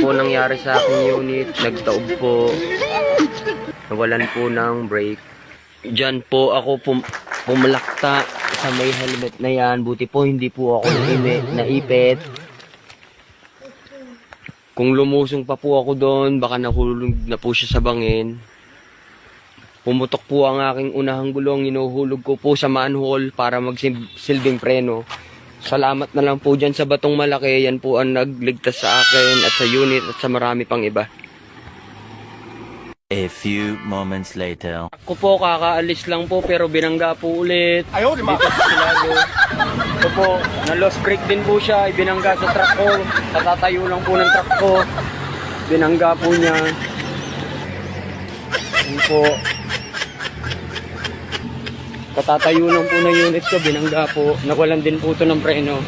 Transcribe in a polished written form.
po nangyari sa aking unit. Nagtaob po. Nawalan po ng brake. Diyan po ako pumalakta sa may helmet na yan. Buti po hindi po ako naipit. Kung lumusong pa po ako doon, baka nahulog na po siya sa bangin. Pumutok po ang aking unahang gulong. Inuhulog ko po sa manhole para magsilbing preno. Salamat na lang po dyan sa batong malaki. Yan po ang nagligtas sa akin at sa unit at sa marami pang iba. A few moments later. Ako po kakaalis lang po pero binangga po ulit. Dito sa Silado. Ito po, na-lost brake din po siya. Ibinangga sa truck ko. Katatayo lang po ng truck ko. Binangga po niya. Yan po. Katatayo lang po ng unit ko. Binangga po. Nawalan din po ito ng preno.